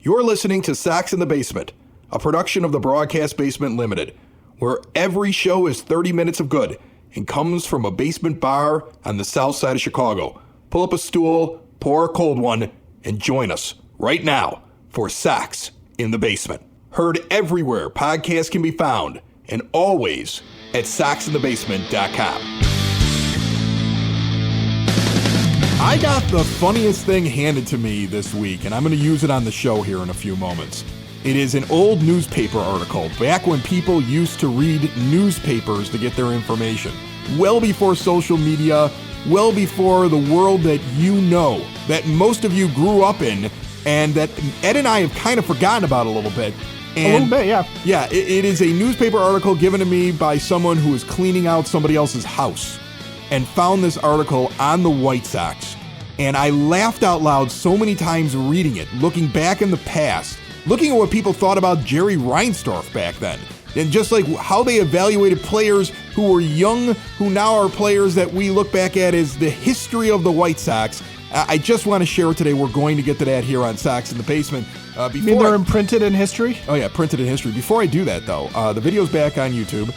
You're listening to Sox in the Basement, a production of the Broadcast Basement Limited, where every show is 30 minutes of good and comes from a basement bar on the south side of Chicago. Pull up a stool, pour a cold one, and join us right now for Sox in the Basement. Heard everywhere podcasts can be found, and always at soxinthebasement.com. I got the funniest thing handed to me this week, and I'm going to use it on the show here in a few moments. It is an old newspaper article, back when people used to read newspapers to get their information. Well before social media, well before the world that you know, that most of you grew up in, and that Ed and I have kind of forgotten about a little bit. And a little bit, yeah. Yeah, it is a newspaper article given to me by someone who was cleaning out somebody else's house and found this article on the White Sox. And I laughed out loud so many times reading it, looking back in the past, looking at what people thought about Jerry Reinsdorf back then, and just like how they evaluated players who were young, who now are players that we look back at as the history of the White Sox. I just want to share it today. We're going to get to that here on Sox in the Basement. You mean they're imprinted in history? Oh, yeah, printed in history. Before I do that, though, the video's back on YouTube,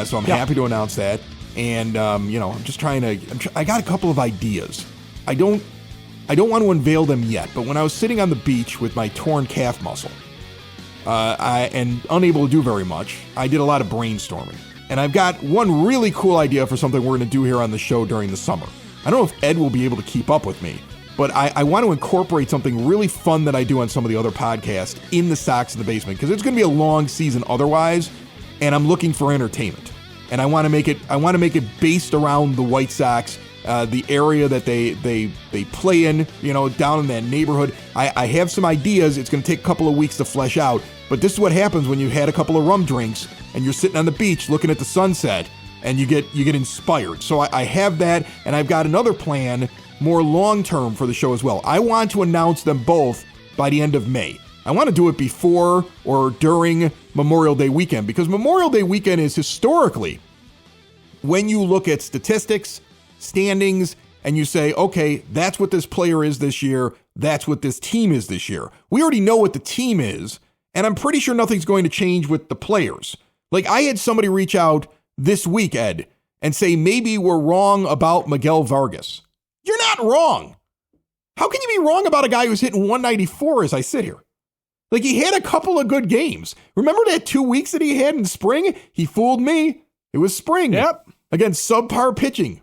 so I'm happy to announce that. And, I'm just trying to, I got a couple of ideas. I don't want to unveil them yet, but when I was sitting on the beach with my torn calf muscle, and unable to do very much, I did a lot of brainstorming. And I've got one really cool idea for something we're going to do here on the show during the summer. I don't know if Ed will be able to keep up with me, but I want to incorporate something really fun that I do on some of the other podcasts in the Sox in the Basement, because it's going to be a long season otherwise, and I'm looking for entertainment. And I want to make it based around the White Sox, the area that they play in, down in that neighborhood. I have some ideas. It's going to take a couple of weeks to flesh out, but this is what happens when you had a couple of rum drinks and you're sitting on the beach looking at the sunset and you get inspired. So I have that, and I've got another plan, more long-term for the show as well. I want to announce them both by the end of May. I want to do it before or during Memorial Day weekend, because Memorial Day weekend is historically, when you look at statistics, standings, and you say, okay, that's what this player is this year, that's what this team is this year. We already know what the team is, and I'm pretty sure nothing's going to change with the players. Like, I had somebody reach out this week, Ed, and say maybe we're wrong about Miguel Vargas. You're not wrong. How can you be wrong about a guy who's hitting 194 as I sit here? Like, he had a couple of good games. Remember that 2 weeks that he had in spring? He fooled me. It was spring. Yep. Against subpar pitching.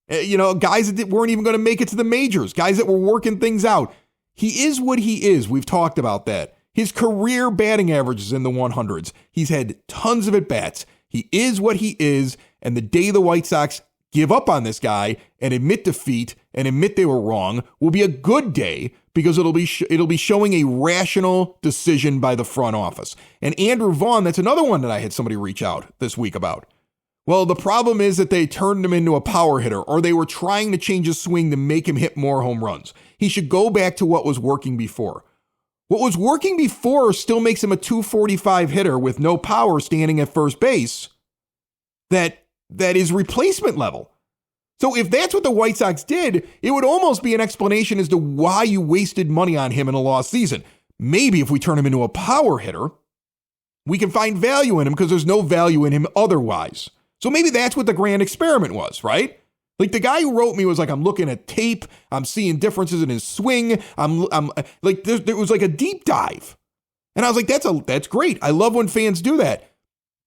Guys that weren't even going to make it to the majors. Guys that were working things out. He is what he is. We've talked about that. His career batting average is in the 100s. He's had tons of at-bats. He is what he is. And the day the White Sox give up on this guy and admit defeat and admit they were wrong will be a good day, because it'll be showing a rational decision by the front office. And Andrew Vaughn, that's another one that I had somebody reach out this week about. Well, the problem is that they turned him into a power hitter, or they were trying to change his swing to make him hit more home runs. He should go back to what was working before. What was working before still makes him a 245 hitter with no power standing at first base. That is replacement level. So if that's what the White Sox did, it would almost be an explanation as to why you wasted money on him in a lost season. Maybe if we turn him into a power hitter, we can find value in him, because there's no value in hhim otherwise. So maybe that's what the grand experiment was, right? Like, the guy who wrote me was like, I'm looking at tape, I'm seeing differences in his swing. I'm like, there was like a deep dive. And I was like, that's great. I love when fans do that.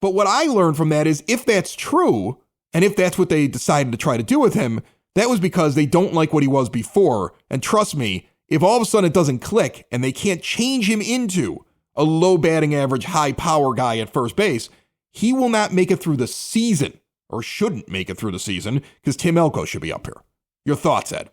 But what I learned from that is, if that's true, and if that's what they decided to try to do with him, that was because they don't like what he was before. And trust me, if all of a sudden it doesn't click and they can't change him into a low batting average, high power guy at first base, he will not make it through the season, or shouldn't make it through the season, because Tim Elko should be up here. Your thoughts, Ed?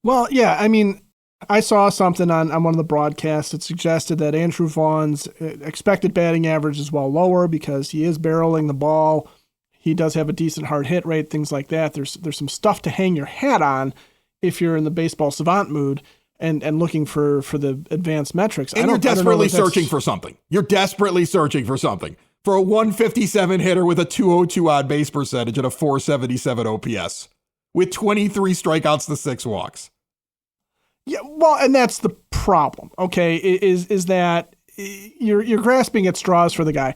Well, yeah, I mean, I saw something on one of the broadcasts that suggested that Andrew Vaughn's expected batting average is well lower because he is barreling the ball. He does have a decent hard hit rate, things like that. There's some stuff to hang your hat on if you're in the baseball savant mood and looking for the advanced metrics. And you're desperately searching for something. You're desperately searching for something. For a 157 hitter with a 202 odd base percentage and a 477 OPS with 23 strikeouts to 6 walks. Yeah, well, and that's the problem. Okay, is that you're grasping at straws for the guy,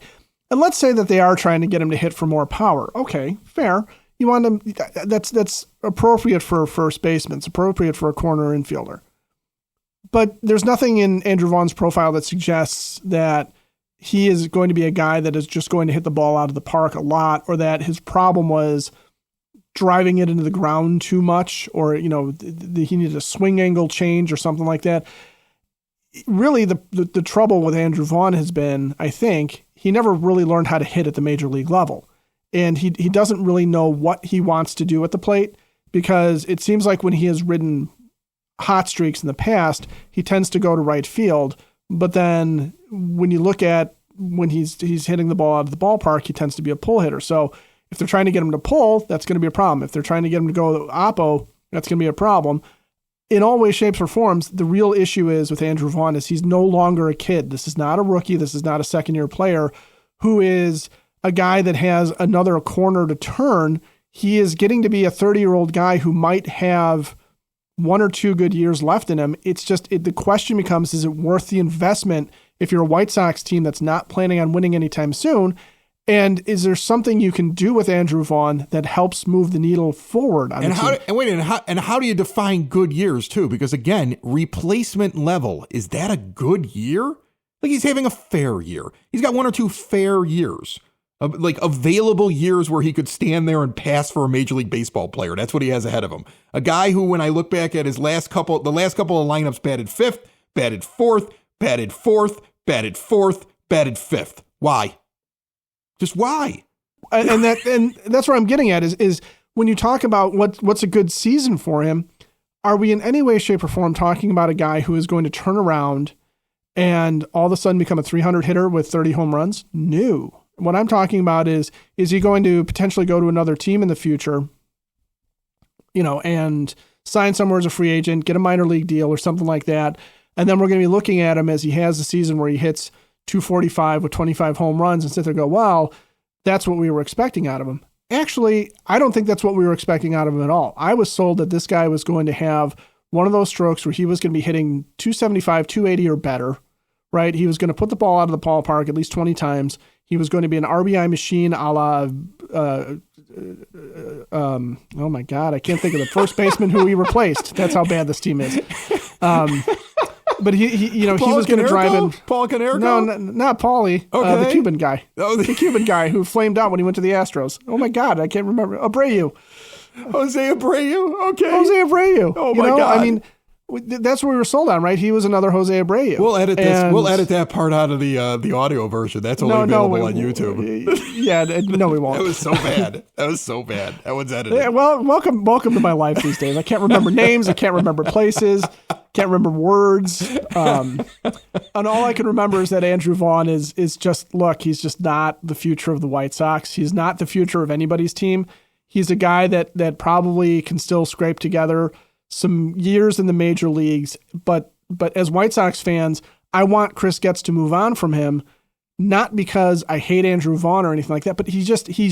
and let's say that they are trying to get him to hit for more power. Okay, fair. You want him. That's appropriate for a first baseman. It's appropriate for a corner infielder. But there's nothing in Andrew Vaughn's profile that suggests that he is going to be a guy that is just going to hit the ball out of the park a lot, or that his problem was driving it into the ground too much, or he needed a swing angle change or something like that. Really, the trouble with Andrew Vaughn has been, I think, he never really learned how to hit at the major league level. And he doesn't really know what he wants to do at the plate, because it seems like when he has ridden hot streaks in the past, he tends to go to right field. But then when you look at when he's hitting the ball out of the ballpark, he tends to be a pull hitter. So if they're trying to get him to pull, that's going to be a problem. If they're trying to get him to go oppo, that's going to be a problem. In all ways, shapes, or forms, the real issue is with Andrew Vaughn is he's no longer a kid. This is not a rookie. This is not a second-year player who is a guy that has another corner to turn. He is getting to be a 30-year-old guy who might have 1 or 2 good years left in him. It's just the question becomes, is it worth the investment if you're a White Sox team that's not planning on winning anytime soon? And is there something you can do with Andrew Vaughn that helps move the needle forward on the team? And how do you define good years too? Because again, replacement level, is that a good year? Like, he's having a fair year. He's got 1 or 2 fair years. Like available years where he could stand there and pass for a Major League Baseball player. That's what he has ahead of him. A guy who, when I look back at his last couple of lineups, batted 5th, batted 4th, batted 4th, batted 4th, batted 5th. Why? Just why? And that's what I'm getting at is when you talk about what's a good season for him, are we in any way, shape, or form talking about a guy who is going to turn around and all of a sudden become a 300 hitter with 30 home runs? No. What I'm talking about is he going to potentially go to another team in the future, and sign somewhere as a free agent, get a minor league deal or something like that. And then we're going to be looking at him as he has a season where he hits 245 with 25 home runs and sit there and go, well, that's what we were expecting out of him. Actually, I don't think that's what we were expecting out of him at all. I was sold that this guy was going to have one of those strokes where he was going to be hitting 275, 280 or better, right? He was going to put the ball out of the ballpark at least 20 times. He was going to be an RBI machine a la, oh my God, I can't think of the first baseman who he replaced. That's how bad this team is. But he was going to drive in. Paul Konerko? No, not Paulie. Okay. The Cuban guy. Oh, the Cuban guy who flamed out when he went to the Astros. Oh my God, I can't remember. Abreu. Jose Abreu. Okay. Jose Abreu. Oh my God. I mean, that's what we were sold on, right? He was another Jose Abreu. We'll edit this. We'll edit that part out of the audio version. That's only available on YouTube. Yeah, no, we won't. That was so bad. That one's edited. Yeah, well, welcome to my life these days. I can't remember names. I can't remember places. Can't remember words. And all I can remember is that Andrew Vaughn is just, look, he's just not the future of the White Sox. He's not the future of anybody's team. He's a guy that probably can still scrape together some years in the major leagues, but as White Sox fans, I want Chris Getz to move on from him, not because I hate Andrew Vaughn or anything like that, but he's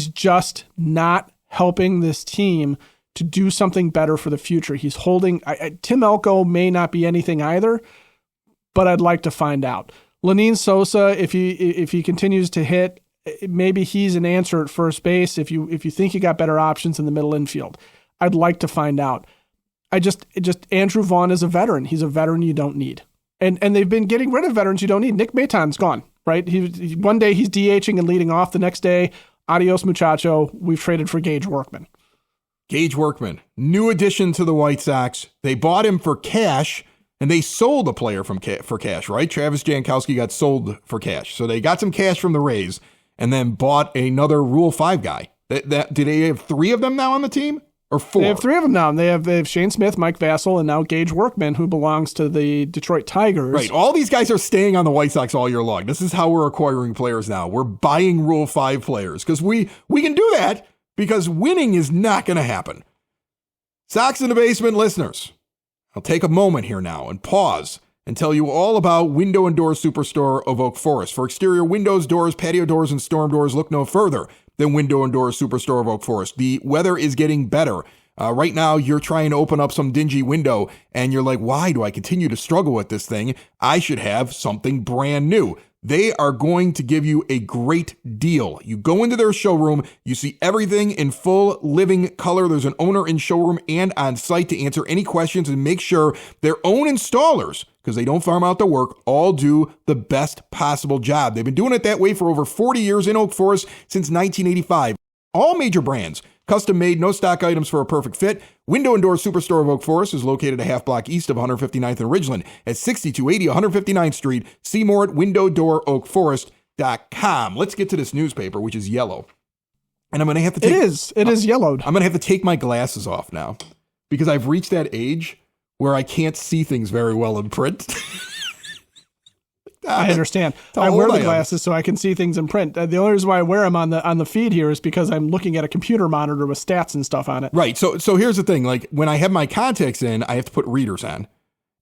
just not helping this team to do something better for the future. He's holding Tim Elko may not be anything either, but I'd like to find out. Lenyn Sosa, if he continues to hit, maybe he's an answer at first base. If you think you got better options in the middle infield, I'd like to find out. Andrew Vaughn is a veteran. He's a veteran you don't need. And they've been getting rid of veterans you don't need. Nick Maton's gone, right? He one day he's DHing and leading off. The next day, adios muchacho. We've traded for Gage Workman. Gage Workman, new addition to the White Sox. They bought him for cash, and they sold a player for cash, right? Travis Jankowski got sold for cash. So they got some cash from the Rays and then bought another Rule 5 guy. Do they have 3 of them now on the team? Or 4? They have 3 of them now. They have Shane Smith, Mike Vassell, and now Gage Workman, who belongs to the Detroit Tigers. Right. All these guys are staying on the White Sox all year long. This is how we're acquiring players now. We're buying Rule 5 players because we can do that because winning is not going to happen. Sox in the Basement listeners, I'll take a moment here now and pause and tell you all about Window and Door Superstore of Oak Forest. For exterior windows, doors, patio doors, and storm doors, look no further than Window and Door Superstore of Oak Forest. The weather is getting better. Right now, you're trying to open up some dingy window and you're like, why do I continue to struggle with this thing? I should have something brand new. They are going to give you a great deal. You go into their showroom, you see everything in full living color. There's an owner in showroom and on site to answer any questions and make sure their own installers, because they don't farm out the work, all do the best possible job. They've been doing it that way for over 40 years in Oak Forest since 1985. All major brands, custom made, no stock items for a perfect fit. Window and Door Superstore of Oak Forest is located a half block east of 159th and Ridgeland at 6280 159th Street. See more at windowdooroakforest.com. Let's get to this newspaper, which is yellow. And I'm going to have to take... It is yellowed. I'm going to have to take my glasses off now because I've reached that age where I can't see things very well in print. I understand. I wear the glasses so I can see things in print. The only reason why I wear them on the feed here is because I'm looking at a computer monitor with stats and stuff on it. Right. So here's the thing. Like when I have my contacts in, I have to put readers on.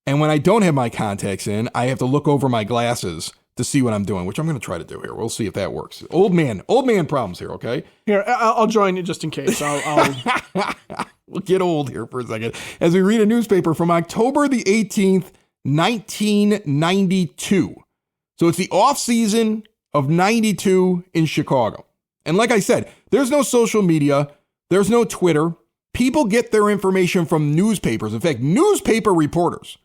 And when I don't have my contacts in, I have to look over my glasses to see what I'm doing, which I'm going to try to do here. We'll see if that works. Old man problems here. Okay. Here, I'll join you just in case. I'll We'll get old here for a second as we read a newspaper from October the 18th, 1992. So it's the off season of 92 in Chicago. And like I said, there's no social media. There's no Twitter. People get their information from newspapers. In fact, newspaper reporters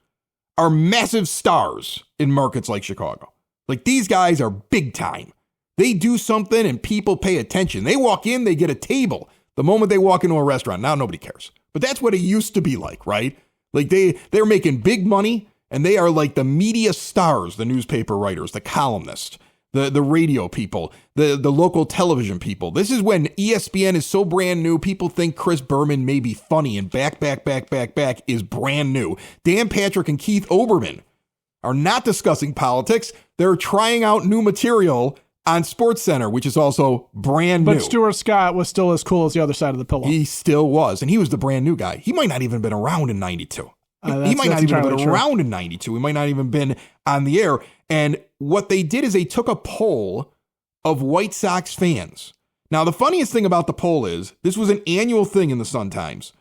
are massive stars in markets like Chicago. Like these guys are big time. They do something and people pay attention. They walk in, they get a table. The moment they walk into a restaurant, now nobody cares. But that's what it used to be like, right? Like they're making big money. And they are like the media stars, the newspaper writers, the columnists, the radio people, the local television people. This is when ESPN is so brand new, people think Chris Berman may be funny, and back is brand new. Dan Patrick and Keith Olbermann are not discussing politics. They're trying out new material on SportsCenter, which is also brand new. But Stuart Scott was still as cool as the other side of the pillow. He still was, and he was the brand new guy. He might not even have been around in 92. He might not even have been around in 92. He might not even been on the air. And what they did is they took a poll of White Sox fans. Now, the funniest thing about the poll is this was an annual thing in the Sun-Times,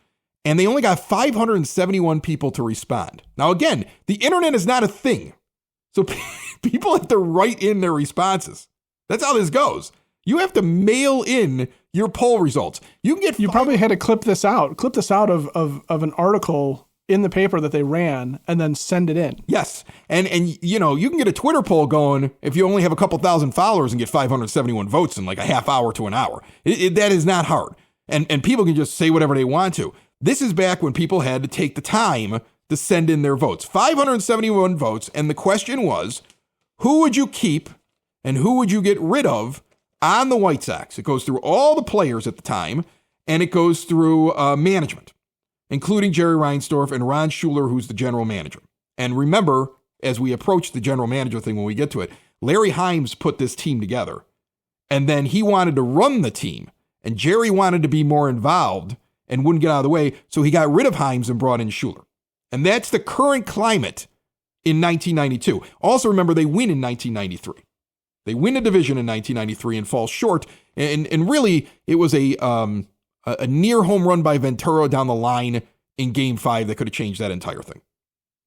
and they only got 571 people to respond. Now, again, the internet is not a thing. So people have to write in their responses. That's how this goes. You have to mail in your poll results. You probably had to clip this out of an article in the paper that they ran and then send it in. Yes. And you know, you can get a Twitter poll going if you only have a couple thousand followers and get 571 votes in like a half hour to an hour. That is not hard. And people can just say whatever they want to. This is back when people had to take the time to send in their votes. 571 votes. And the question was, who would you keep and who would you get rid of on the White Sox? It goes through all the players at the time, and it goes through management, including Jerry Reinsdorf and Ron Schuler, who's the general manager. And remember, as we approach the general manager thing when we get to it, Larry Himes put this team together, and then he wanted to run the team, and Jerry wanted to be more involved and wouldn't get out of the way, so he got rid of Himes and brought in Schuler. And that's the current climate in 1992. Also remember, they win in 1993. They win the division in 1993 and fall short, and really, it was a near home run by Ventura down the line in Game 5 that could have changed that entire thing.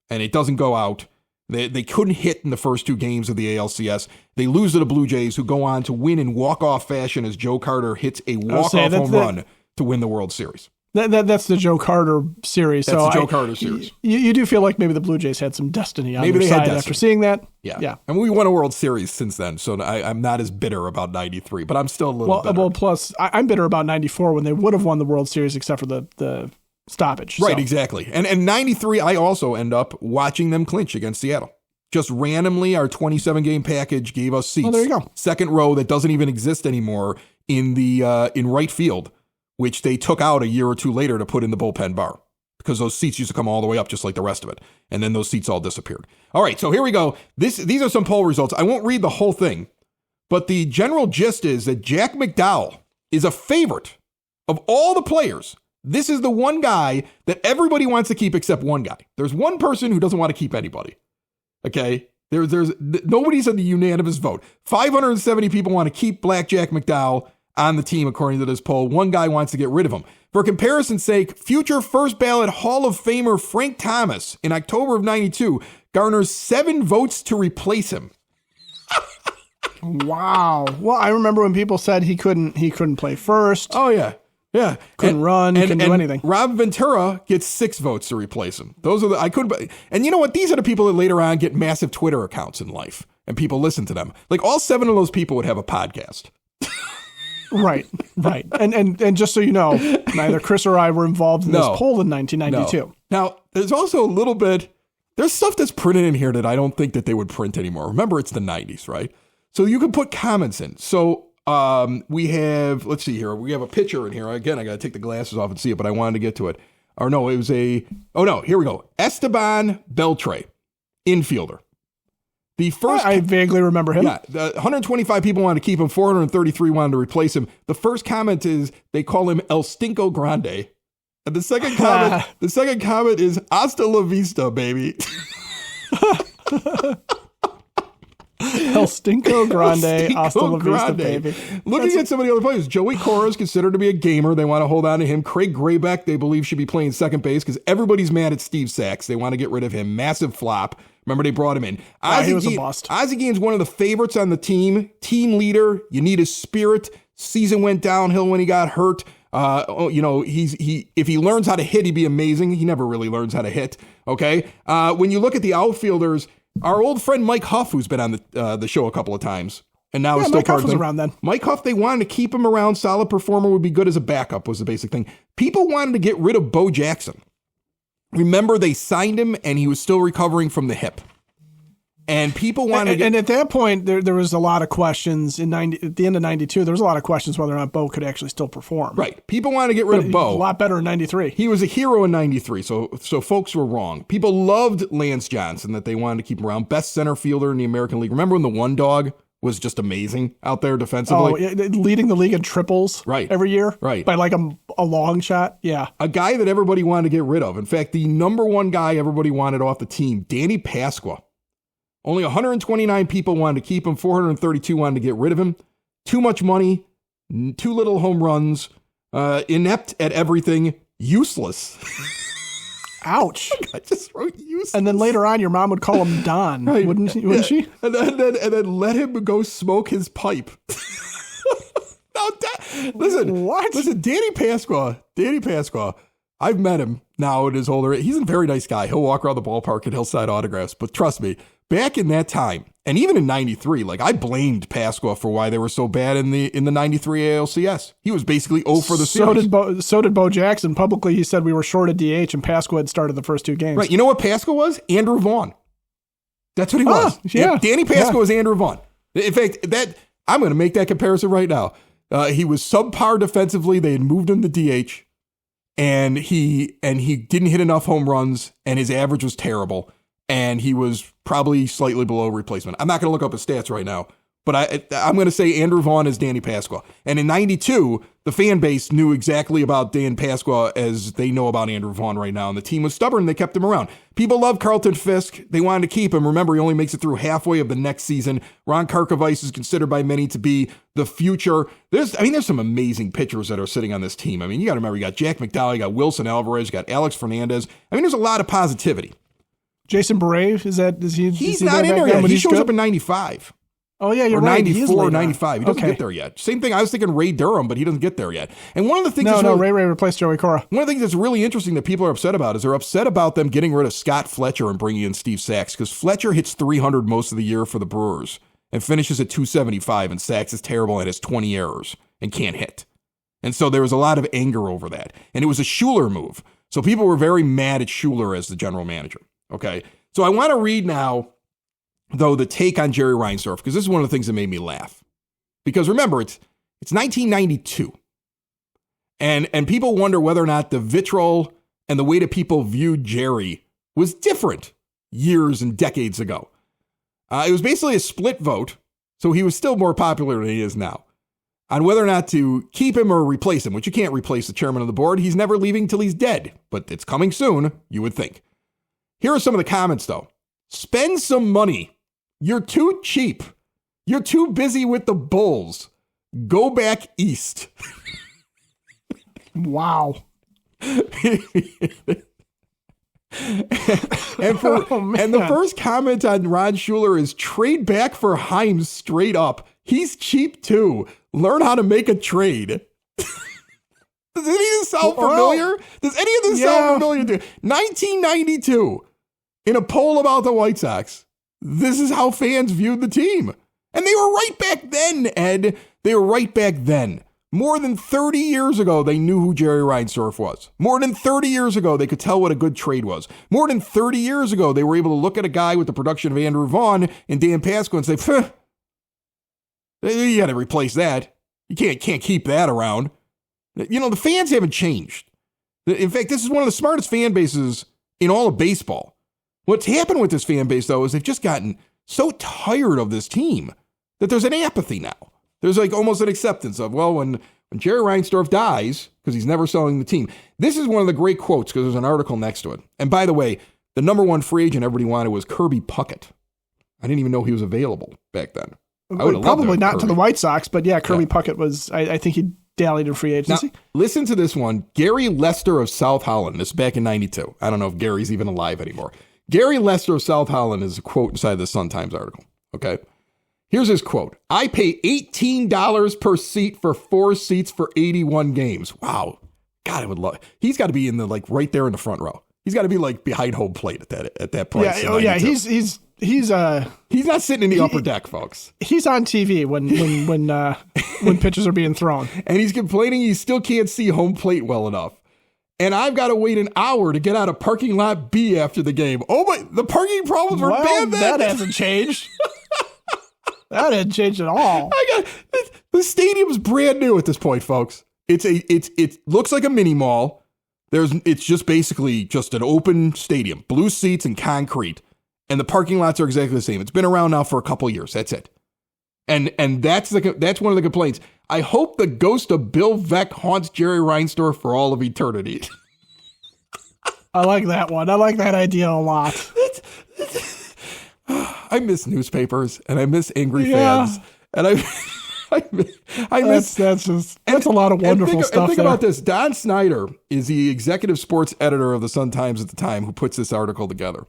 And it doesn't go out. They couldn't hit in the first two games of the ALCS. They lose to the Blue Jays, who go on to win in walk-off fashion as Joe Carter hits a walk-off home run to win the World Series. That's the Joe Carter series. That's the Joe Carter series. You do feel like maybe the Blue Jays had some destiny on their side after seeing that? Yeah. And we won a World Series since then, so I'm not as bitter about 93, but I'm still a little bitter. Well, plus, I'm bitter about 94 when they would have won the World Series except for the stoppage. Right, so. Exactly. And 93, I also end up watching them clinch against Seattle. Just randomly, our 27-game package gave us seats. Oh, there you go. Second row that doesn't even exist anymore in right field, which they took out a year or two later to put in the bullpen bar because those seats used to come all the way up just like the rest of it. And then those seats all disappeared. All right, so here we go. These are some poll results. I won't read the whole thing, but the general gist is that Jack McDowell is a favorite of all the players. This is the one guy that everybody wants to keep except one guy. There's one person who doesn't want to keep anybody. Okay? There's nobody's in the unanimous vote. 570 people want to keep Black Jack McDowell on the team, according to this poll. One guy wants to get rid of him. For comparison's sake, future first ballot Hall of Famer Frank Thomas in October of 92 garners 7 votes to replace him. Wow. Well, I remember when people said he couldn't play first. Oh, yeah. Yeah. Couldn't run, couldn't do anything. Rob Ventura gets 6 votes to replace him. Those are and you know what? These are the people that later on get massive Twitter accounts in life and people listen to them. Like all 7 of those people would have a podcast. Right. And just so you know, neither Chris or I were involved in this poll in 1992. No. Now, there's also a little bit, there's stuff that's printed in here that I don't think that they would print anymore. Remember, it's the 90s, right? So you can put comments in. So we have, let's see here. We have a picture in here. Again, I got to take the glasses off and see it, but I wanted to get to it. Or no, it was here we go. Esteban Beltre, infielder. The first, I vaguely remember him. Yeah, 125 people wanted to keep him. 433 wanted to replace him. The first comment is they call him El Stinko Grande. And the second comment is Hasta la vista, baby. El Stinko Grande, Hasta la vista, baby. Looking at some of the other players, Joey Cora is considered to be a gamer. They want to hold on to him. Craig Graybeck, they believe, should be playing second base because everybody's mad at Steve Sachs. They want to get rid of him. Massive flop. Remember, they brought him in. He was a bust. Ozzie Guillen's one of the favorites on the team. Team leader. You need his spirit. Season went downhill when he got hurt. If he learns how to hit, he'd be amazing. He never really learns how to hit. Okay. When you look at the outfielders, our old friend Mike Huff, who's been on the show a couple of times, and now is still Mike Huff was around then. Mike Huff, they wanted to keep him around. Solid performer, would be good as a backup was the basic thing. People wanted to get rid of Bo Jackson. Remember, they signed him, and he was still recovering from the hip. And people wanted and at that point, there was a lot of questions at the end of 92. There was a lot of questions whether or not Bo could actually still perform. Right. People wanted to get rid of Bo. A lot better in 93. He was a hero in 93, so folks were wrong. People loved Lance Johnson, that they wanted to keep him around. Best center fielder in the American League. Remember when the one dog was just amazing out there defensively? Oh, leading the league in triples every year? Right. By like a long shot? Yeah. A guy that everybody wanted to get rid of. In fact, the number one guy everybody wanted off the team, Danny Pasqua. Only 129 people wanted to keep him. 432 wanted to get rid of him. Too much money. Too little home runs. Inept at everything. Useless. Ouch. I just wrote useless. And then later on, your mom would call him Don, right. wouldn't she? And then let him go smoke his pipe. Listen, Danny Pasqua, I've met him now at his older age. He's a very nice guy. He'll walk around the ballpark and he'll sign autographs. But trust me, back in that time, and even in 93, like I blamed Pasqua for why they were so bad in the 93 ALCS. He was basically 0 for the series. So did Bo Jackson. Publicly, he said we were short at DH and Pasqua had started the first 2 games. Right. You know what Pasqua was? Andrew Vaughn. That's what he was. Yeah. Danny Pasqua was Andrew Vaughn. In fact, I'm going to make that comparison right now. He was subpar defensively. They had moved him to DH. And he didn't hit enough home runs, and his average was terrible, and he was probably slightly below replacement. I'm not going to look up his stats right now, but I'm going to say Andrew Vaughn is Danny Pasqua. And in 92, the fan base knew exactly about Dan Pasqua as they know about Andrew Vaughn right now, and the team was stubborn. They kept him around. People love Carlton Fisk. They wanted to keep him. Remember, he only makes it through halfway of the next season. Ron Karkovice is considered by many to be the future. There's some amazing pitchers that are sitting on this team. I mean, you got to remember, you got Jack McDowell, you got Wilson Alvarez, you got Alex Fernandez. I mean, there's a lot of positivity. Jason Barave, he's not in there yet. He shows up in 95. Oh, yeah, you're right. 94 or 95. He doesn't get there yet. Same thing. I was thinking Ray Durham, but he doesn't get there yet. And one of the things Ray replaced Joey Cora. One of the things that's really interesting that people are upset about is they're upset about them getting rid of Scott Fletcher and bringing in Steve Sachs, because Fletcher hits 300 most of the year for the Brewers and finishes at 275, and Sachs is terrible and has 20 errors and can't hit. And so there was a lot of anger over that. And it was a Schuler move. So people were very mad at Schuler as the general manager. Okay. So I want to read now, though, the take on Jerry Reinsdorf, because this is one of the things that made me laugh. Because remember, it's 1992. And people wonder whether or not the vitriol and the way that people viewed Jerry was different years and decades ago. It was basically a split vote, so he was still more popular than he is now, on whether or not to keep him or replace him, which you can't replace the chairman of the board. He's never leaving till he's dead, but it's coming soon, you would think. Here are some of the comments, though. Spend some money. You're too cheap. You're too busy with the Bulls. Go back east. Wow. And the first comment on Ron Schuler is trade back for Himes straight up. He's cheap too. Learn how to make a trade. Does any of this sound familiar? Does any of this sound familiar to you? 1992, in a poll about the White Sox, this is how fans viewed the team. And they were right back then, Ed. They were right back then. More than 30 years ago, they knew who Jerry Reinsdorf was. More than 30 years ago, they could tell what a good trade was. More than 30 years ago, they were able to look at a guy with the production of Andrew Vaughn and Dan Pasco and say, you got to replace that. You can't keep that around. You know, the fans haven't changed. In fact, this is one of the smartest fan bases in all of baseball. What's happened with this fan base, though, is they've just gotten so tired of this team that there's an apathy now. There's like almost an acceptance of, well, when Jerry Reinsdorf dies, because he's never selling the team. This is one of the great quotes because there's an article next to it. And by the way, the number one free agent everybody wanted was Kirby Puckett. I didn't even know he was available back then. Probably not Kirby. To the White Sox, but yeah, Kirby Puckett was, I think he dallied in free agency. Now, listen to this one. Gary Lester of South Holland. This is back in 92. I don't know if Gary's even alive anymore. Gary Lester of South Holland is a quote inside the Sun-Times article. Okay. Here's his quote. I pay $18 per seat for 4 seats for 81 games. Wow. God, I would love. He's got to be in the right there in the front row. He's got to be behind home plate at that price. Yeah. Oh yeah. He's not sitting in the upper deck, folks. He's on TV when pitches are being thrown, and he's complaining he still can't see home plate well enough. And I've got to wait an hour to get out of parking lot B after the game. Oh my! The parking problems were bad then. That hasn't changed. That hadn't changed at all. The stadium's brand new at this point, folks. It looks like a mini mall. It's just basically just an open stadium, blue seats and concrete, and the parking lots are exactly the same. It's been around now for a couple of years. That's it. And that's one of the complaints. I hope the ghost of Bill Veeck haunts Jerry Reinsdorf for all of eternity. I like that one. I like that idea a lot. I miss newspapers and I miss angry fans, and I miss that's a lot of wonderful stuff. Think about this: Don Snyder is the executive sports editor of the Sun-Times at the time, who puts this article together.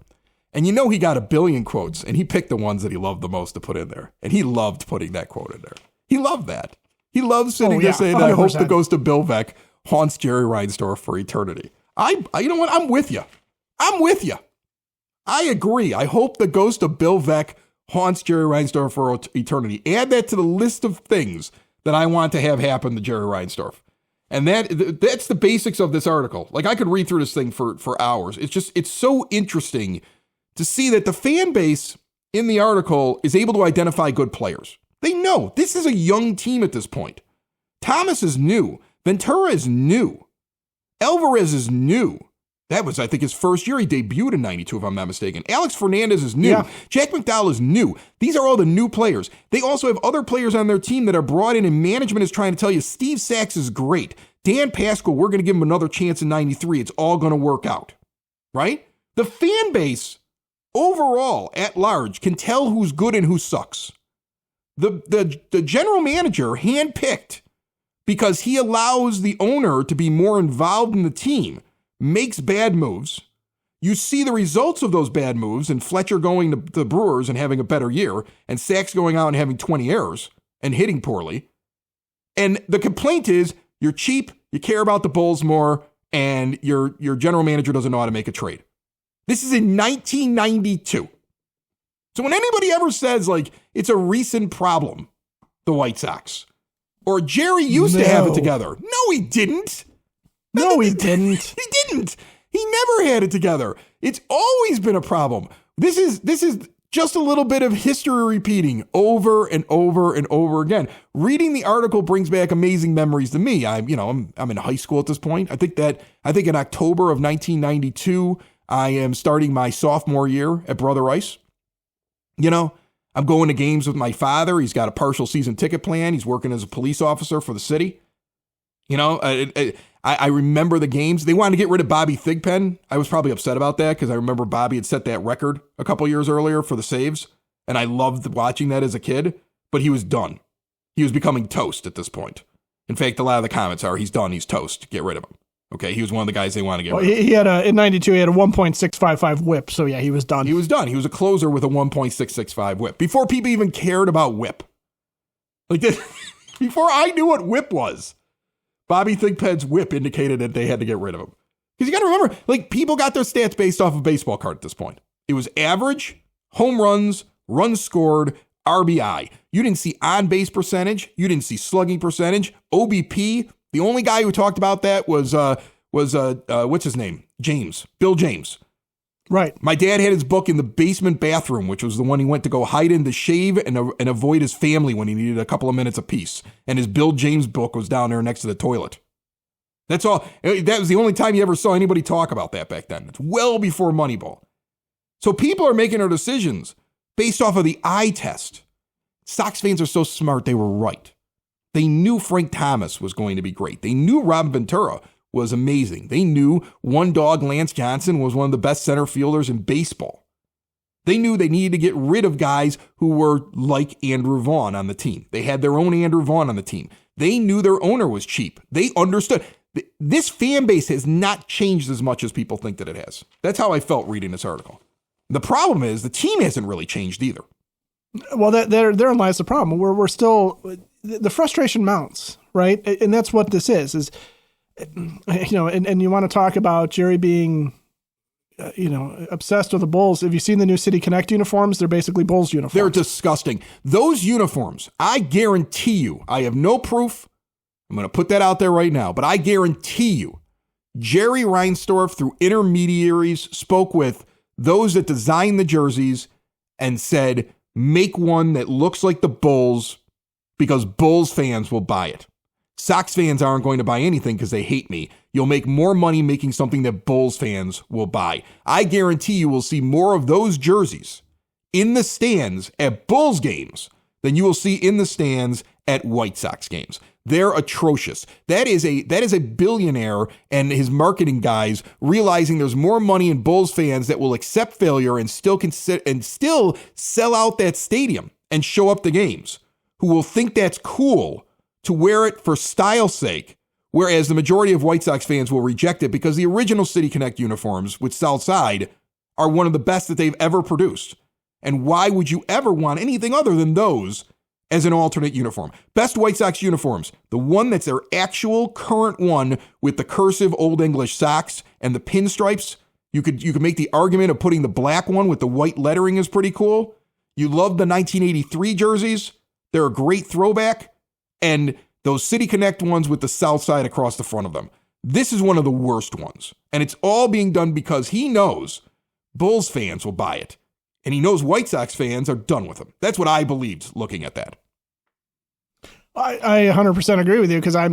And you know he got a billion quotes, and he picked the ones that he loved the most to put in there, and he loved putting that quote in there. He loved that. He loves sitting there saying, 100%. "I hope the ghost of Bill Veeck haunts Jerry Reinsdorf for eternity." You know what? I'm with you. I agree. I hope the ghost of Bill Veeck haunts Jerry Reinsdorf for eternity. Add that to the list of things that I want to have happen to Jerry Reinsdorf. And that's the basics of this article. Like, I could read through this thing for hours. It's so interesting to see that the fan base in the article is able to identify good players. They know this is a young team at this point. Thomas is new. Ventura is new. Alvarez is new. That was, I think, his first year. He debuted in 92, if I'm not mistaken. Alex Fernandez is new. Yeah. Jack McDowell is new. These are all the new players. They also have other players on their team that are brought in, and management is trying to tell you, Steve Sachs is great. Dan Pascal, we're going to give him another chance in 93. It's all going to work out. Right? The fan base, overall, at large, can tell who's good and who sucks. The general manager, handpicked, because he allows the owner to be more involved in the team, makes bad moves. You see the results of those bad moves, and Fletcher going to the Brewers and having a better year, and Sachs going out and having 20 errors and hitting poorly. And the complaint is, you're cheap, you care about the Bulls more, and your general manager doesn't know how to make a trade. This is in 1992. So when anybody ever says, like, it's a recent problem, the White Sox, or Jerry used to have it together. No, he didn't. No, he didn't. He didn't. He never had it together. It's always been a problem. This is just a little bit of history repeating over and over and over again. Reading the article brings back amazing memories to me. I'm in high school at this point. I think in October of 1992, I am starting my sophomore year at Brother Rice. I'm going to games with my father. He's got a partial season ticket plan. He's working as a police officer for the city. I remember the games. They wanted to get rid of Bobby Thigpen. I was probably upset about that because I remember Bobby had set that record a couple years earlier for the saves, and I loved watching that as a kid, but he was done. He was becoming toast at this point. In fact, a lot of the comments are, he's done, he's toast, get rid of him. Okay, he was one of the guys they want to get rid of. He had in 92, he had a 1.655 whip, so yeah, he was done. He was done. He was a closer with a 1.665 whip. Before people even cared about whip. Like this, before I knew what whip was, Bobby Thigpen's whip indicated that they had to get rid of him. Because you got to remember, like, people got their stats based off of baseball card at this point. It was average, home runs, runs scored, RBI. You didn't see on-base percentage. You didn't see slugging percentage. OBP. The only guy who talked about that was what's his name? Bill James. Right. My dad had his book in the basement bathroom, which was the one he went to go hide in to shave and avoid his family when he needed a couple of minutes apiece. And his Bill James book was down there next to the toilet. That's all. That was the only time you ever saw anybody talk about that back then. It's well before Moneyball. So people are making their decisions based off of the eye test. Sox fans are so smart, they were right. They knew Frank Thomas was going to be great. They knew Robin Ventura was amazing. They knew One Dog Lance Johnson was one of the best center fielders in baseball. They knew they needed to get rid of guys who were like Andrew Vaughn on the team. They had their own Andrew Vaughn on the team. They knew their owner was cheap. They understood. This fan base has not changed as much as people think that it has. That's how I felt reading this article. The problem is the team hasn't really changed either. Well, therein lies the problem. We're still, the frustration mounts, right? And that's what this is, and you want to talk about Jerry being, obsessed with the Bulls. Have you seen the new City Connect uniforms? They're basically Bulls uniforms. They're disgusting. Those uniforms, I guarantee you, I have no proof. I'm going to put that out there right now, but I guarantee you, Jerry Reinsdorf, through intermediaries, spoke with those that designed the jerseys and said, make one that looks like the Bulls because Bulls fans will buy it. Sox fans aren't going to buy anything because they hate me. You'll make more money making something that Bulls fans will buy. I guarantee you will see more of those jerseys in the stands at Bulls games than you will see in the stands at White Sox games. They're atrocious. That is a billionaire and his marketing guys realizing there's more money in Bulls fans that will accept failure and still sell out that stadium and show up the games, who will think that's cool to wear it for style's sake, whereas the majority of White Sox fans will reject it because the original City Connect uniforms with Southside are one of the best that they've ever produced. And why would you ever want anything other than those as an alternate uniform? Best White Sox uniforms, the one that's their actual current one with the cursive Old English socks and the pinstripes. You could make the argument of putting the black one with the white lettering is pretty cool. You love the 1983 jerseys. They're a great throwback. And those City Connect ones with the south side across the front of them. This is one of the worst ones. And it's all being done because he knows Bulls fans will buy it. And he knows White Sox fans are done with him. That's what I believed looking at that. I 100% agree with you because I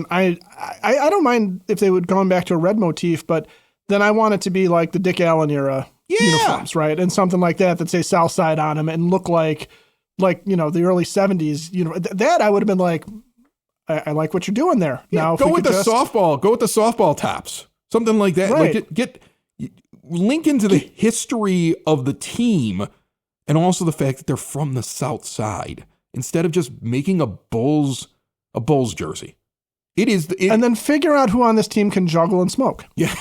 don't mind if they would going back to a red motif, but then I want it to be like the Dick Allen era uniforms, right? And something like that say South Side on them and look like the early 70s. That I would have been like, I like what you're doing there. Yeah, now go with the softball tops, something like that. Right. Like get link into the history of the team and also the fact that they're from the South Side instead of just making a Bulls jersey. And then figure out who on this team can juggle and smoke. Yeah,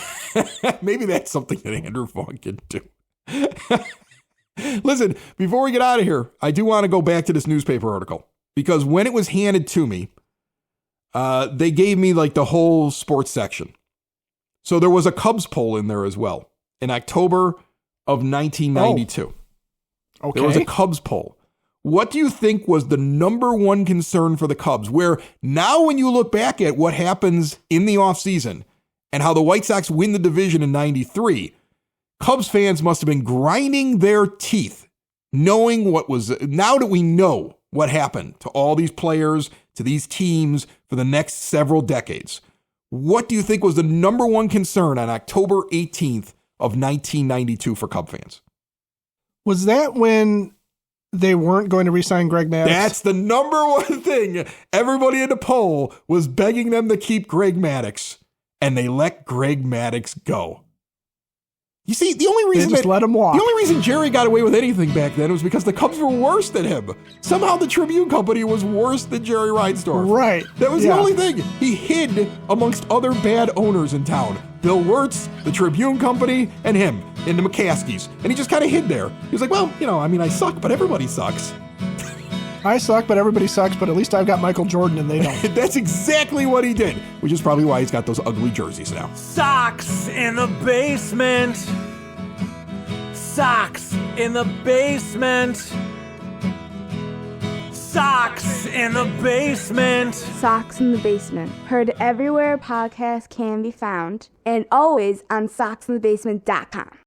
maybe that's something that Andrew Vaughn can do. Listen, before we get out of here, I do want to go back to this newspaper article because when it was handed to me, they gave me like the whole sports section. So there was a Cubs poll in there as well in October of 1992. Oh, okay. There was a Cubs poll. What do you think was the number one concern for the Cubs? Where now when you look back at what happens in the offseason and how the White Sox win the division in 93, Cubs fans must have been grinding their teeth knowing now that we know what happened to all these players, to these teams for the next several decades. What do you think was the number one concern on October 18th of 1992 for Cub fans? Was that when they weren't going to re-sign Greg Maddux? That's the number one thing. Everybody in the poll was begging them to keep Greg Maddux, and they let Greg Maddux go. You see, the only reason just let him walk. The only reason Jerry got away with anything back then was because the Cubs were worse than him. Somehow the Tribune Company was worse than Jerry Reinsdorf. Right. That was the only thing. He hid amongst other bad owners in town. Bill Wirtz, the Tribune Company, and him, and the McCaskies. And he just kind of hid there. He was like, well, I suck, but everybody sucks. I suck, but everybody sucks, but at least I've got Michael Jordan and they don't. That's exactly what he did, which is probably why he's got those ugly jerseys now. Sox in the basement. Sox in the basement. Sox in the basement. Sox in the Basement. Heard everywhere podcasts can be found and always on soxinthebasement.com.